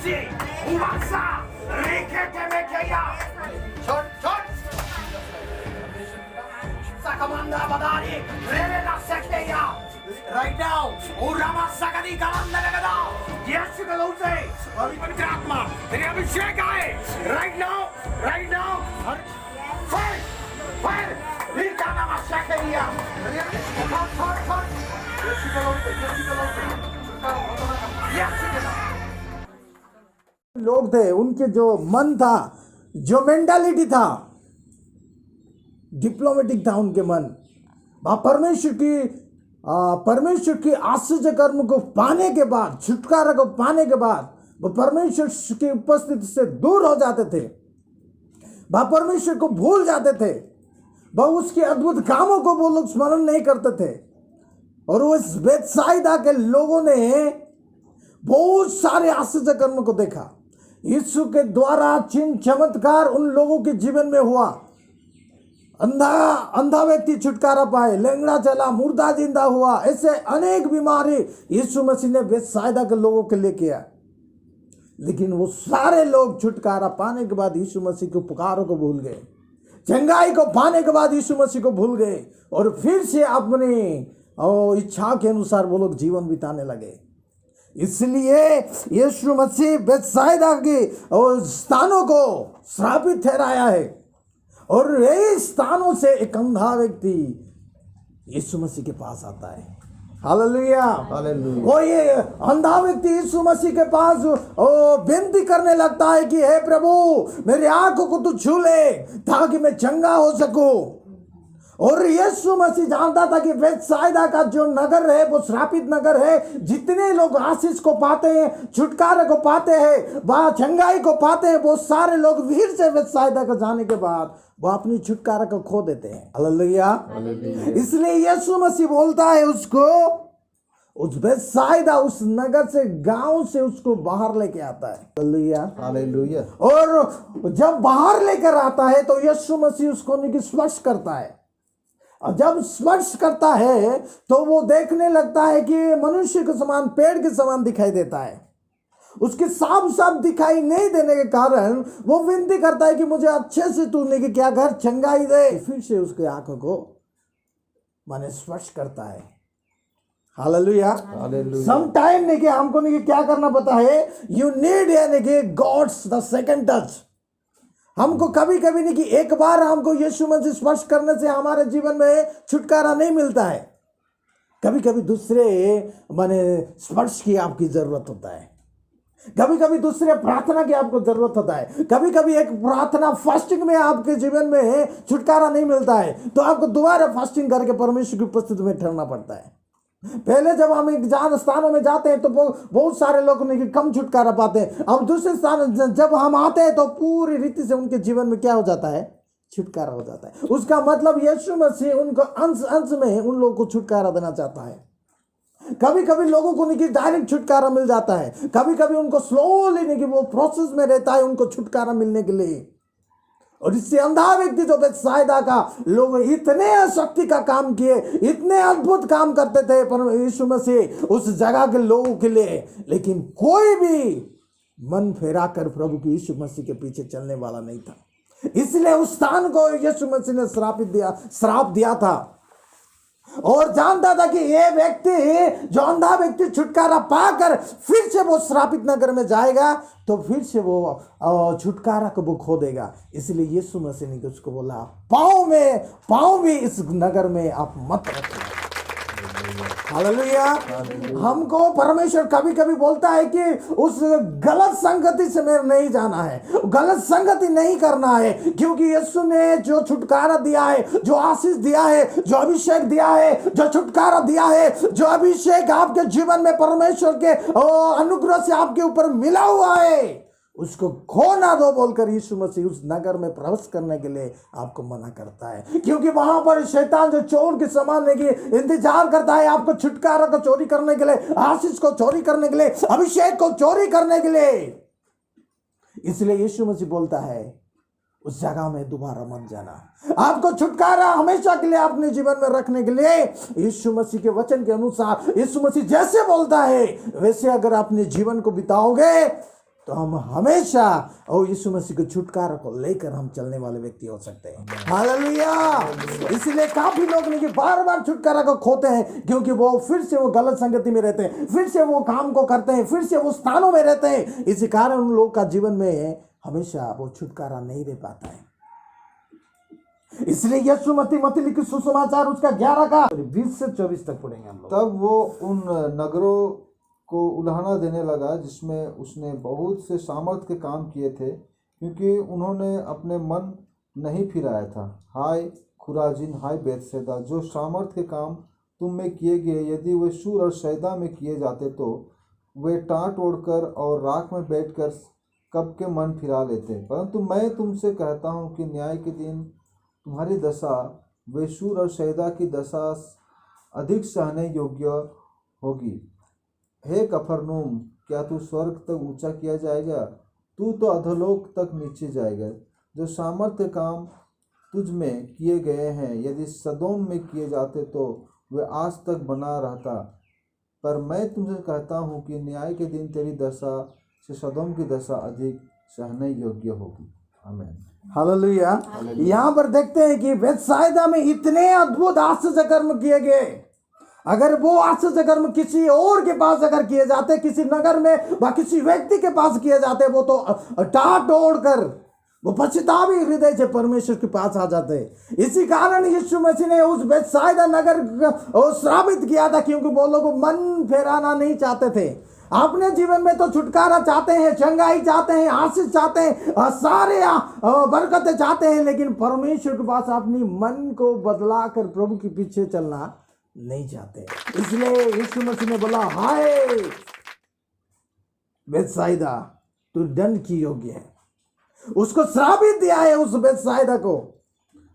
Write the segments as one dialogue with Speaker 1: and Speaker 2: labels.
Speaker 1: si, umasa, rikete mekeya. Çot. Sakamanda badani, revena sekteya. Right now, urama sakadi kalanda lagada. Yes, galose. पवित्र आत्मा, तेरे अभिषेक आए. Right now. Fire. Rikana masakeya. Çot.
Speaker 2: लोग थे, उनके जो मन था, जो मेंटालिटी था, डिप्लोमेटिक था उनके मन. परमेश्वर की आश्चर्य कर्म को पाने के बाद, छुटकारा को पाने के बाद वो परमेश्वर की उपस्थिति से दूर हो जाते थे. वह परमेश्वर को भूल जाते थे. वह उसके अद्भुत कामों को वो लोग स्मरण नहीं करते थे. और उस बेतसाइदा के लोगों ने बहुत सारे आश्चर्य कर्म को देखा. यीशु के द्वारा चिन्ह चमत्कार उन लोगों के जीवन में हुआ. अंधा व्यक्ति छुटकारा पाए, लंगड़ा चला, मुर्दा जिंदा हुआ. ऐसे अनेक बीमारी यीशु मसीह ने बेतसाइदा के लोगों के लिए किया. लेकिन वो सारे लोग छुटकारा पाने के बाद यीशु मसीह के पुकारों को भूल गए. चंगाई को पाने के बाद यीशु मसीह को भूल गए और फिर से अपनी इच्छा के अनुसार वो लोग जीवन बिताने लगे. इसलिए यीशु मसीह बेतसाइदा के स्थानों को श्रापित ठहराया है. और यही स्थानों से एक अंधा व्यक्ति यीशु मसीह के पास आता है. हालेलुया. वो ये अंधा व्यक्ति यीशु मसीह के पास विनती करने लगता है कि हे प्रभु, मेरी आंखों को तू छू ले ताकि मैं चंगा हो सकूं. और यीशु मसीह जानता था कि बेतसाइदा का जो नगर है वो श्रापित नगर है. जितने लोग आशीष को पाते हैं, छुटकारे को पाते हैं, वह चंगाई को पाते हैं, वो सारे लोग भीड़ से बेतसाइदा को जाने के बाद वो अपनी छुटकारा को खो देते हैं. हालेलुया. इसलिए यीशु मसीह बोलता है उसको, उस बेतसाइदा, उस नगर से, गांव से उसको बाहर लेके आता है. हालेलुया. और जब बाहर लेकर आता है तो यीशु मसीह उसको स्पर्श करता है. और जब स्पर्श करता है तो वो देखने लगता है कि मनुष्य के समान, पेड़ के समान दिखाई देता है. उसके साफ दिखाई नहीं देने के कारण वो विनती करता है कि मुझे अच्छे से तूने कि क्या घर चंगाई दे. फिर से उसके आंखों को माने स्पर्श करता है. हालेलुया. सम टाइम ने कि हमको नहीं क्या करना पता है, यू नीड यानी कि गॉड्स द सेकंड टच. हमको कभी नहीं कि एक बार हमको यीशु मसीह स्पर्श करने से हमारे जीवन में छुटकारा नहीं मिलता है. कभी दूसरे माने स्पर्श की आपकी जरूरत होता है. कभी दूसरे प्रार्थना की आपको जरूरत होता है. कभी एक प्रार्थना फास्टिंग में आपके जीवन में छुटकारा नहीं मिलता है तो आपको दोबारा फास्टिंग करके परमेश्वर की उपस्थिति में ठहरना पड़ता है. पहले जब हम एक जहां स्थानों में जाते हैं तो बहुत सारे लोग कम छुटकारा पाते हैं. अब दूसरे स्थान जब हम आते हैं तो पूरी रीति से उनके जीवन में क्या हो जाता है, छुटकारा हो जाता है. उसका मतलब यीशु मसीह उनको अंश में उन लोगों को छुटकारा देना चाहता है. कभी लोगों को डायरेक्ट छुटकारा मिल जाता है, कभी उनको स्लोली वो प्रोसेस में रहता है उनको छुटकारा मिलने के लिए. और इससे अंधा व्यक्ति जो बेतसाइदा का लोग इतने शक्ति का काम किए, इतने अद्भुत काम करते थे पर यीशु मसीह उस जगह के लोगों के लिए, लेकिन कोई भी मन फेरा कर प्रभु की यीशु मसीह के पीछे चलने वाला नहीं था. इसलिए उस स्थान को यीशु मसीह ने श्राप दिया था. और जानता था कि ये व्यक्ति, जो अंधा व्यक्ति छुटकारा पाकर फिर से वो श्रापित नगर में जाएगा तो फिर से वो छुटकारा को वो खो देगा. इसलिए यीशु मसीह ने उसको बोला, पाँव भी इस नगर में आप मत रखना. हालेलुया. हमको परमेश्वर कभी बोलता है कि उस गलत संगति से मेरे नहीं जाना है, गलत संगति नहीं करना है. क्योंकि यीशु ने जो छुटकारा दिया है, जो आशीष दिया है, जो अभिषेक दिया है, जो छुटकारा दिया है, जो अभिषेक आपके जीवन में परमेश्वर के अनुग्रह से आपके ऊपर मिला हुआ है, उसको खो ना दो बोलकर यीशु मसीह उस नगर में प्रवेश करने के लिए आपको मना करता है. क्योंकि वहां पर शैतान जो चोर के समान है कि इंतजार करता है आपको छुटकारा को चोरी करने के लिए, आशीष को चोरी करने के लिए, अभिषेक को चोरी करने के लिए. इसलिए यीशु मसीह बोलता है उस जगह में दोबारा मत जाना. आपको छुटकारा हमेशा के लिए अपने जीवन में रखने के लिए यीशु मसीह के वचन के अनुसार यीशु मसीह जैसे बोलता है वैसे अगर अपने जीवन को बिताओगे तो हम हमेशा यीशु मसीह के छुटकारा को लेकर हम चलने वाले व्यक्ति हो सकते हैं। हालेलुया। इसलिए काफी लोग नहीं कि बार बार छुटकारा को खोते हैं, क्योंकि वो फिर से वो गलत संगति में रहते हैं, फिर से वो काम को करते हैं, फिर से वो स्थानों में रहते हैं। इसी कारण उन लोगों का जीवन में हमेशा वो छुटकारा नहीं रह पाता है। इसलिए यीशु मत्ती लिखित सुसमाचार उसका 11 का 20 से 24 तक पढ़ेंगे हम लोग।
Speaker 3: तब वो उन नगरों को उल्हाना देने लगा जिसमें उसने बहुत से सामर्थ के काम किए थे, क्योंकि उन्होंने अपने मन नहीं फिराया था। हाय खुराजिन, हाय बैतसैदा, जो सामर्थ के काम तुम में किए गए, यदि वे सूर और सैदा में किए जाते तो वे टाँट ओढ़कर और राख में बैठकर कब के मन फिरा लेते। परंतु मैं तुमसे कहता हूँ कि न्याय के दिन तुम्हारी दशा वे सूर और सैदा की दशा अधिक सहने योग्य होगी। हे कफरनूम, क्या तू स्वर्ग तक ऊंचा किया जाएगा? तू तो अधोलोक तक नीचे जाएगा। जो सामर्थ्य काम तुझ में किए गए हैं, यदि सदोम में किए जाते तो वे आज तक बना रहता। पर मैं तुमसे कहता हूँ कि न्याय के दिन तेरी दशा से सदोम की दशा अधिक सहने योग्य होगी। आमीन।
Speaker 2: हालेलुया। यहाँ पर देखते हैं कि बेतसाइदा में इतने अद्भुत आश्चर्य कर्म किए गए। अगर वो आश्चर्य कर्म किसी और के पास अगर किए जाते, किसी नगर में व किसी व्यक्ति के पास किए जाते, वो तो टाट ओढ़कर वो पछतावी हृदय से परमेश्वर के पास आ जाते। इसी कारण यीशु मसीह ने उस बेतसाइदा नगर को श्रापित किया था, क्योंकि वो लोग मन फेराना नहीं चाहते थे। अपने जीवन में तो छुटकारा चाहते हैं, चंगाई चाहते हैं, आशीष चाहते हैं, सारे बरकतें चाहते हैं, लेकिन परमेश्वर के पास अपनी मन को बदला कर प्रभु के पीछे चलना नहीं चाहते। इसलिए यीशु मसीह ने बोला, हाय बेतसाइदा, तू दंड की योग्य है। उसको श्रापित दिया है उस बेतसाइदा को।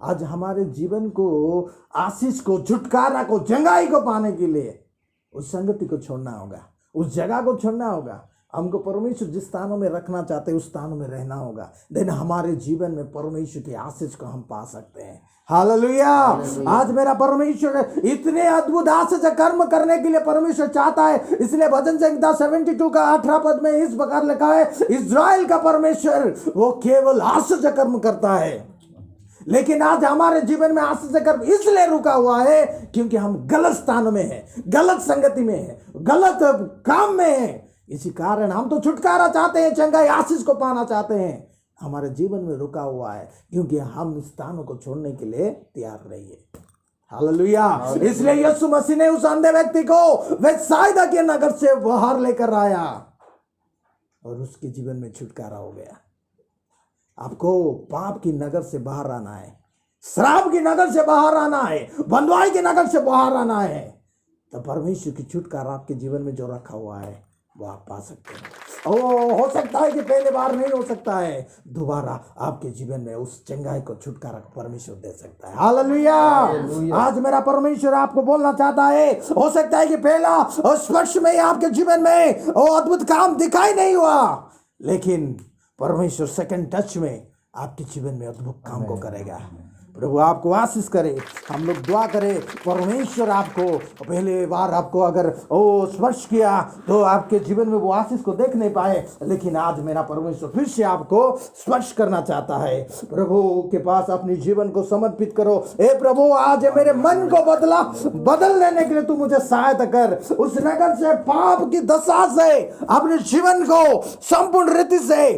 Speaker 2: आज हमारे जीवन को, आशीष को, छुटकारा को, चंगाई को पाने के लिए उस संगति को छोड़ना होगा, उस जगह को छोड़ना होगा। हमको परमेश्वर जिस स्थानों में रखना चाहते हैं उस स्थानों में रहना होगा। देन हमारे जीवन में परमेश्वर की आशीष को हम पा सकते हैं। हालेलुया। आज मेरा परमेश्वर इतने अद्भुत आशीष कर्म करने के लिए परमेश्वर चाहता है। इसलिए भजन संहिता 72 का 18 पद में इस प्रकार लिखा है, इज़राइल का परमेश्वर वो केवल आशीष कर्म करता है। लेकिन आज हमारे जीवन में आशीष कर्म इसलिए रुका हुआ है क्योंकि हम गलत स्थानों में हैं, गलत संगति में हैं, गलत काम में हैं। इसी कारण हम तो छुटकारा चाहते हैं, चंगाई आशीष को पाना चाहते हैं, हमारे जीवन में रुका हुआ है क्योंकि हम इस स्थानों को छोड़ने के लिए तैयार नहीं है। हालेलुया। इसलिए यीशु मसीह ने उस अंधे व्यक्ति को बेतसाइदा के नगर से बाहर लेकर आया और उसके जीवन में छुटकारा हो गया। आपको पाप की नगर से बाहर आना है, श्राप की नगर से बाहर आना है, बंधुआई की नगर से बाहर आना है, तो परमेश्वर की छुटकारा आपके जीवन में जो रखा हुआ है वो आप पा सकते हैं। हो सकता है कि पहले बार नहीं हो सकता है, दोबारा आपके जीवन में उस चंगाई को, छुटकारा को परमेश्वर दे सकता है। हालेलुया। आज मेरा परमेश्वर आपको बोलना चाहता है, हो सकता है कि पहला और स्पर्श में आपके जीवन में वो अद्भुत काम दिखाई नहीं हुआ, लेकिन परमेश्वर सेकंड टच में आपके जीवन में अद्भुत काम को करेगा। प्रभु आपको आशीष करे। हम लोग दुआ करें, परमेश्वर आपको पहले बार आपको अगर स्पर्श किया तो आपके जीवन में वो आशीष को देख नहीं पाए, लेकिन आज मेरा परमेश्वर फिर से आपको स्पर्श करना चाहता है। प्रभु के पास अपनी जीवन को समर्पित करो। हे प्रभु, आज मेरे मन को बदल लेने के लिए तू मुझे सहायता कर। उस नगर से, पाप की दशा से अपने जीवन को संपूर्ण रीति से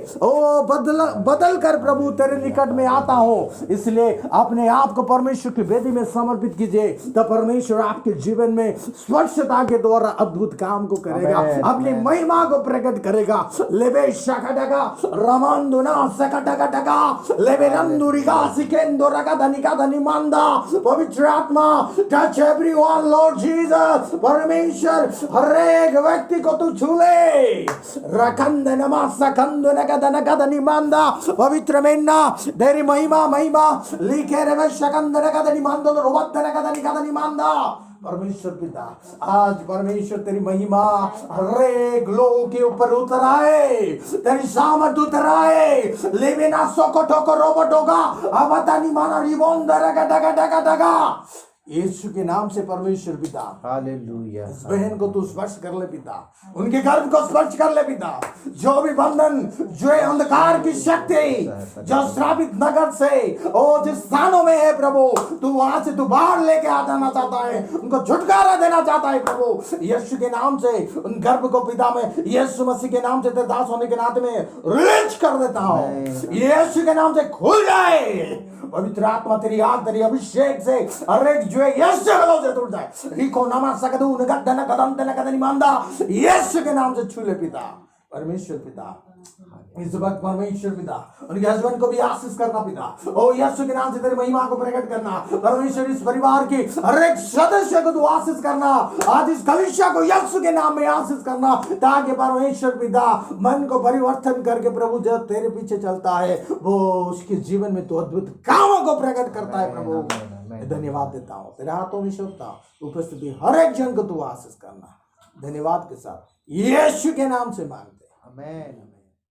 Speaker 2: बदल कर प्रभु तेरे निकट में आता हूँ। इसलिए अपने आप को परमेश्वर की वेदी में समर्पित कीजिए, तो परमेश्वर आपके जीवन में स्पर्शता के द्वारा अद्भुत काम को करेगा, अपनी महिमा को प्रकट करेगा। लेबे शकटगा रमंदुना सकटगटगा लेबे नंदुरिगा सिकेंदोरगा धनिका धनिमांदा। पवित्र आत्मा, टच एवरीवन लॉर्ड जीसस। परमेश्वर हर एक व्यक्ति को तू छू ले। रखंद नमा सकंद नगा धनका धनिमांदा। पवित्र मेन्ना तेरी महिमा लिखे रे शकंद नगा धनिमांदा रोबत नगा धनिका धनिमांदा। परमेश्वर पिता, आज परमेश्वर तेरी महिमा हर एक लोगों के ऊपर उतर आए, तेरी सामर्थ उतर आए। लेविना सोकोटो को रोबोटोगा अवतानी माना रिबोंद रगा डगा डगा डगा। यीशु के नाम से परमेश्वर पिता,
Speaker 3: हालेलुया।
Speaker 2: इस बहन को तू स्पर्श कर ले पिता, उनके गर्भ को स्पर्श कर ले पिता। जो भी बंधन, जो अंधकार की शक्ति जो श्रापित नगर से ओ जिस स्थानों में है प्रभु, तू वहां से तू बाहर लेके आ जाना चाहता है, उनको छुटकारा देना चाहता है प्रभु। यीशु के नाम से उन गर्भ को पिता में यीशु मसीह के नाम से तेरे दास होने के नाते में रिलीज कर देता हूं। यीशु के नाम से खुल जाए पवित्र आत्मा, तेरी आग, तेरी अभिषेक से हर एक जो है यीशु के नाम से टूट जाए। रिको नमा सकदू नगद न कदम न कदम मांदा, यीशु के नाम से छू ले पिता। परमेश्वर पिता, इस वक्त परमेश्वर पिता उनके हस्बैंड को भी आशीष करना पिता। ओ यीशु के नाम से तेरी महिमा को प्रकट करना परमेश्वर। इस परिवार की हर एक सदस्य को तू आशीष करना। आज इस कलीसिया को यीशु के नाम में आशीष करना, ताकि परमेश्वर पिता मन को परिवर्तन करके प्रभु जब तेरे पीछे चलता है वो उसके जीवन में तो अद्भुत कामों को प्रकट करता है प्रभु। धन्यवाद देता हूँ, तेरे हाथों में सौंपता हूं। उपस्थिति हर एक जन को तू आशीष करना। धन्यवाद के साथ यीशु के नाम से मांगते हैं, आमीन।